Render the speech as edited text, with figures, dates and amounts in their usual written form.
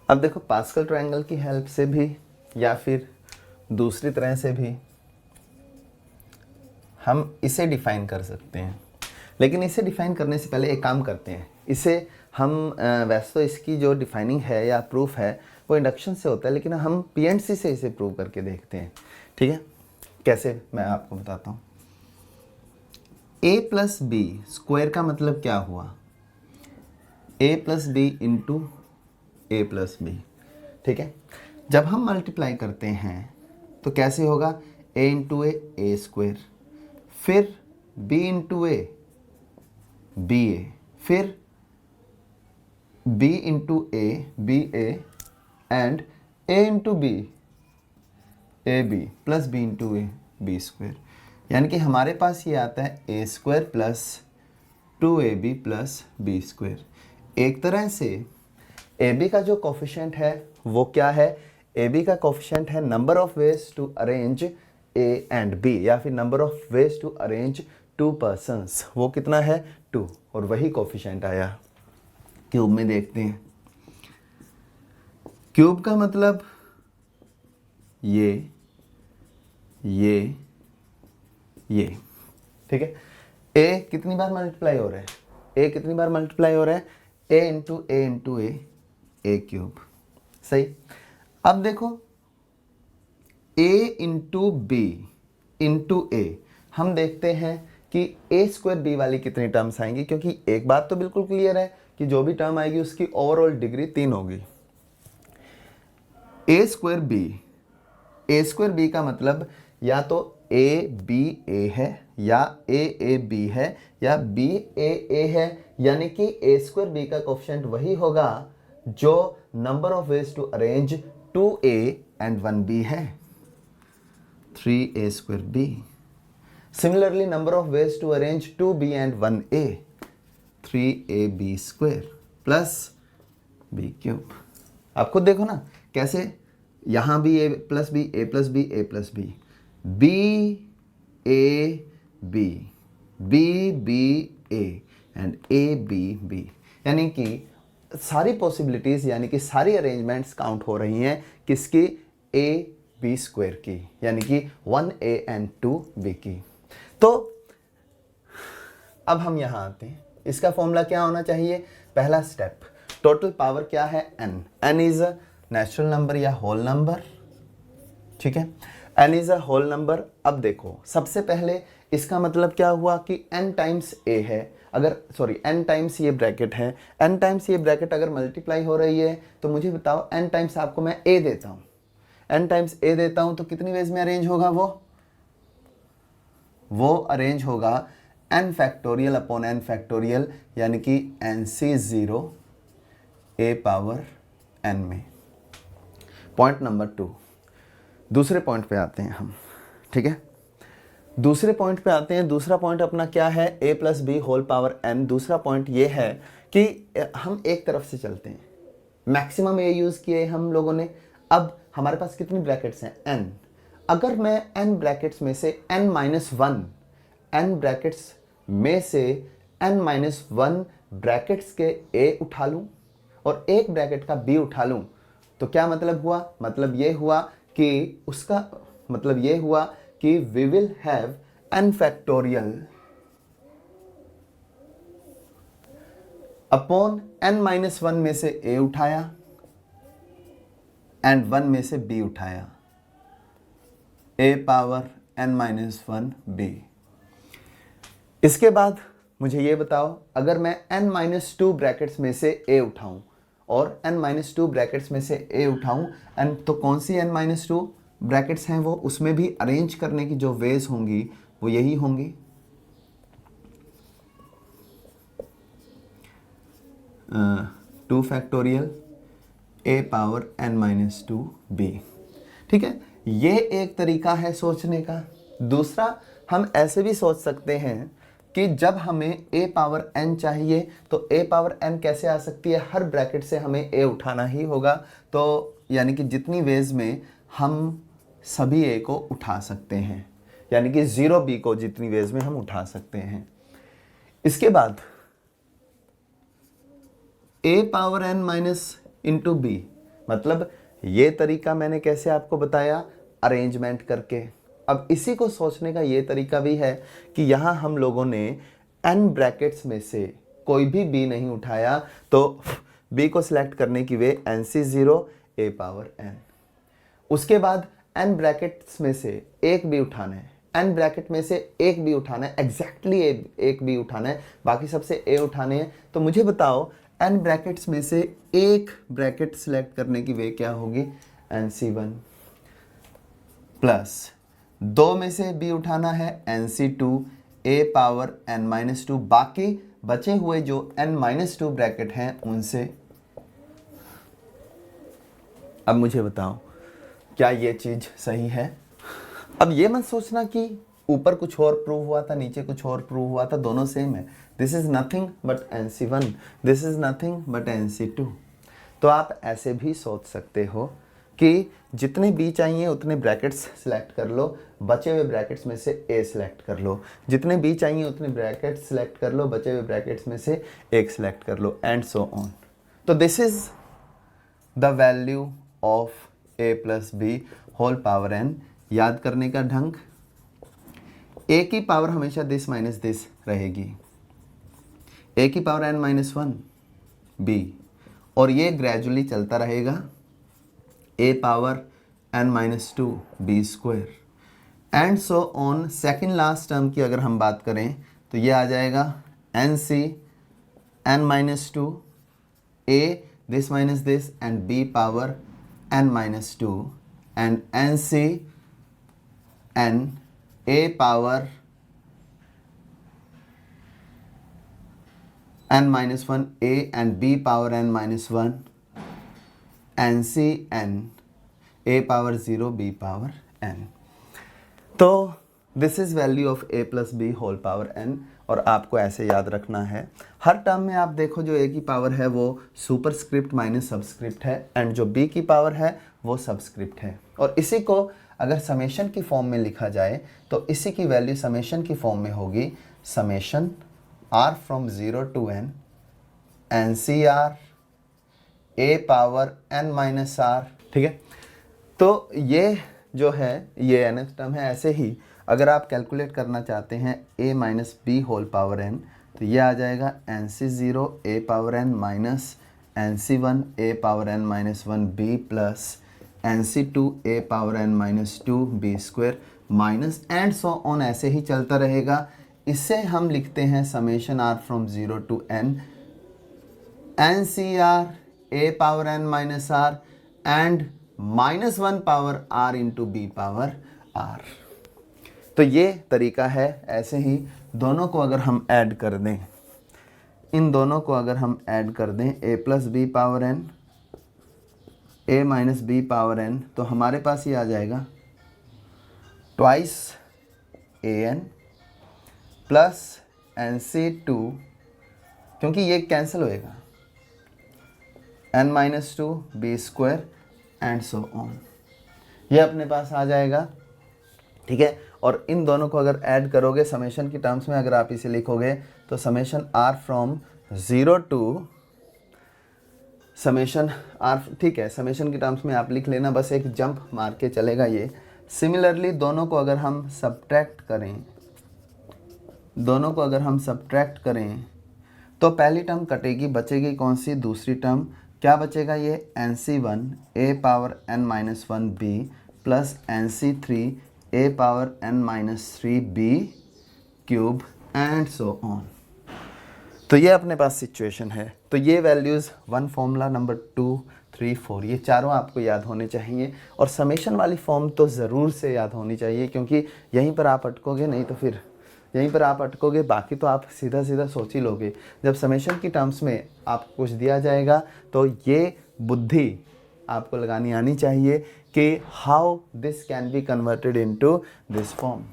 अब देखो pascal triangle की हेल्प से भी या फिर दूसरी तरह से भी हम इसे डिफाइन कर सकते हैं, लेकिन इसे डिफाइन करने से पहले एक काम करते हैं। इसे हम वैसे तो इसकी जो डिफाइनिंग है या प्रूफ है वो इंडक्शन से होता है, लेकिन हम पीएनसी से इसे प्रूव करके देखते हैं। ठीक है, कैसे मैं आपको बताता हूँ। a प्लस बी स्क्वायर का मतलब क्या हुआ, a plus b into a plus b. ठीक है, जब हम मल्टीप्लाई करते हैं तो कैसे होगा, a इंटू ए स्क्वायर, फिर b into a b a, फिर b into a b a and a into b a b plus b into a b square. यानी कि हमारे पास ये आता है a square plus 2ab plus b square. एक तरह से ab का जो कोफिशिएंट है वो क्या है, ab का कोफिशिएंट है number of ways to arrange a and b, या फिर number of ways to arrange two persons, वो कितना है 2, और वही कोफिशिएंट आया। क्यूब में देखते हैं, क्यूब का मतलब ये ठीक है। a कितनी बार मल्टीप्लाई हो रहा है, a कितनी बार मल्टीप्लाई हो रहा है, a इंटू ए क्यूब। सही। अब देखो a इंटू बी इंटू ए, हम देखते हैं कि a स्क्वायर बी वाली कितनी टर्म्स आएंगी, क्योंकि एक बात तो बिल्कुल क्लियर है कि जो भी टर्म आएगी उसकी ओवरऑल डिग्री 3 होगी। a स्क्वायर बी का मतलब या तो ए बी ए है, या ए बी है, या बी ए है, यानी कि a स्क्वायर बी का कोफिशिएंट वही होगा जो number of ways to arrange 2a and 1b है, 3a square b. Similarly number of ways to arrange 2b and 1a, 3ab square plus b cube. आप खुद देखो ना कैसे, यहां भी a plus b, a plus b, a plus b, b a b, b b a and a b b, यानी कि सारी पॉसिबिलिटीज यानी कि सारी अरेंजमेंट्स काउंट हो रही हैं किसकी, ए बी स्क्वायर की, यानी कि 1a एंड 2b की। तो अब हम यहां आते हैं, इसका फॉर्मूला क्या होना चाहिए, पहला स्टेप, टोटल पावर क्या है n is a natural number या होल नंबर। ठीक है, n is a whole number. अब देखो सबसे पहले इसका मतलब क्या हुआ कि n टाइम्स a है, अगर सॉरी n टाइम्स ये ब्रैकेट है, n टाइम्स ये ब्रैकेट अगर मल्टीप्लाई हो रही है तो मुझे बताओ n टाइम्स आपको मैं a देता हूं, n टाइम्स a देता हूं तो कितनी वेज में अरेंज होगा, वो अरेंज होगा n factorial upon n factorial, यानी कि nc0 a पावर n में। पॉइंट नंबर 2, दूसरे पॉइंट पे आते हैं हम। ठीक है, दूसरे पॉइंट पे आते हैं। दूसरा पॉइंट अपना क्या है, a plus B whole power n। दूसरा पॉइंट ये है कि हम एक तरफ से चलते हैं, मैक्सिमम a यूज किए हम लोगों ने। अब हमारे पास कितनी ब्रैकेट्स हैं, n। अगर मैं n ब्रैकेट्स में से n माइनस 1, n ब्रैकेट्स में से n माइनस 1 ब्रैकेट्स के a उठा लूं और एक ब्रैकेट का b उठा लूं, तो क्या मतलब हुआ, मतलब ये हुआ कि उसका मतलब ये हुआ कि we will have n factorial upon n minus 1 में से a उठाया एंड 1 में से b उठाया, a power n minus 1 b। इसके बाद मुझे ये बताओ, अगर मैं n माइनस 2 ब्रैकेट्स में से a उठाऊं और n माइनस 2 ब्रैकेट्स में से a उठाऊं, एंड तो कौन सी n माइनस 2 ब्रैकेट्स हैं, वो उसमें भी अरेंज करने की जो वेज होंगी वो यही होंगी, 2 factorial a power n minus 2 b। ठीक है, ये एक तरीका है सोचने का। दूसरा, हम ऐसे भी सोच सकते हैं कि जब हमें a पावर n चाहिए तो a पावर n कैसे आ सकती है, हर ब्रैकेट से हमें a उठाना ही होगा, तो यानी कि जितनी वेज में हम सभी a को उठा सकते हैं, यानी कि 0b को जितनी वेज में हम उठा सकते हैं। इसके बाद a power n minus into B, मतलब ये तरीका मैंने कैसे आपको बताया, अरेंजमेंट करके। अब इसी को सोचने का ये तरीका भी है कि यहाँ हम लोगों ने n ब्रैकेट्स में से कोई भी b नहीं उठाया, तो b को सिलेक्ट करने की वे nc0 a पावर n। उसके बाद n ब्रैकेट्स में से एक b उठाना है, n ब्रैकेट में से एक b उठाना है, एग्जैक्टली एक b उठाना है, बाकी सबसे a उठाने हैं। तो मुझे बताओ n ब्रैकेट्स में से एक ब्रैकेट सिलेक्ट करने की वे क्या होगी, nc1 प्लस दो में से b उठाना है nc2 a पावर n-2, बाकी बचे हुए जो n-2 ब्रैकेट हैं उनसे। अब मुझे बताओ क्या ये चीज सही है। अब ये मत सोचना कि ऊपर कुछ और प्रूव हुआ था, नीचे कुछ और प्रूव हुआ था, दोनों सेम है। This is nothing but nc1, this is nothing but nc2। तो आप ऐसे भी सोच सकते हो कि जितने b चाहिए उतने ब्रैकेट्स सिलेक्ट कर लो, बचे हुए ब्रैकेट्स में से a सिलेक्ट कर लो, जितने b चाहिए उतने ब्रैकेट्स सिलेक्ट कर लो, बचे हुए ब्रैकेट्स में से एक सिलेक्ट कर लो, एंड सो ऑन। तो this is the value of a plus B whole power n। याद करने का ढंग, a की पावर हमेशा दिस माइनस दिस रहेगी, a की पावर n-1 b, और ये ग्रेजुअली चलता रहेगा a power n-2 b square, and so on. Second last term की अगर हम बात करें तो ये आ जाएगा nc n-2 a this minus this and b power n-2 and nc n a power n-1 a and b power n-1 nc n a power 0 b power n। तो this is value of a plus B whole power n, और आपको ऐसे याद रखना है। हर term में आप देखो जो a की पावर है वो सुपरस्क्रिप्ट माइनस सबस्क्रिप्ट है, एंड जो b की पावर है वो सबस्क्रिप्ट है। और इसी को अगर समेशन की फॉर्म में लिखा जाए तो इसी की वैल्यू समेशन की फॉर्म में होगी summation r from 0 to n ncr a power n-r। ठीक है, तो ये जो है ये nth टर्म है। ऐसे ही अगर आप कैलकुलेट करना चाहते हैं a minus B whole power n, तो ये आ जाएगा nc0 a power n minus nc1 a power n-1 b plus nc2 a power n-2 b square minus and so on, ऐसे ही चलता रहेगा। इससे हम लिखते हैं summation r from 0 to n ncr a power n-r and -1 power r into b power r। तो ये तरीका है। ऐसे ही दोनों को अगर हम ऐड कर दें, इन दोनों को अगर हम ऐड कर दें a plus B power n a minus B power n, तो हमारे पास ये आ जाएगा ट्वाइस an प्लस nc2, क्योंकि ये कैंसिल होएगा, n-2 b square and so on, ये अपने पास आ जाएगा। ठीक है, और इन दोनों को अगर ऐड करोगे समेशन की टर्म्स में, अगर आप इसे लिखोगे तो summation r from 0 to summation r, ठीक है, समेशन की टर्म्स में आप लिख लेना, बस एक जंप मार के चलेगा ये। सिमिलरली दोनों को अगर हम सब्ट्रैक्ट करें, दोनों को अगर हम सब्ट्रैक्ट करें तो पहली टर्म कटेगी, बचेगी कौन सी, दूसरी टर्म। क्या बचेगा, ये nc1 a power n-1 b plus nc3 a power n-3 b cube and so on. तो ये अपने पास सिचुएशन है। तो ये वैल्यूज़ 1 फॉर्मूला, नंबर 2, 3, 4, ये चारों आपको याद होने चाहिए, और समेशन वाली फॉर्म तो ज़रूर से याद होनी चाहिए, क्योंकि यहीं पर आप अटकोगे, नहीं तो फिर यहीं पर आप अटकोगे, बाकी तो आप सीधा सीधा सोच ही लोगे। जब समेशन की टर्म्स में आपको कुछ दिया जाएगा तो ये बुद्धि आपको लगानी आनी चाहिए कि how this can be converted into this form.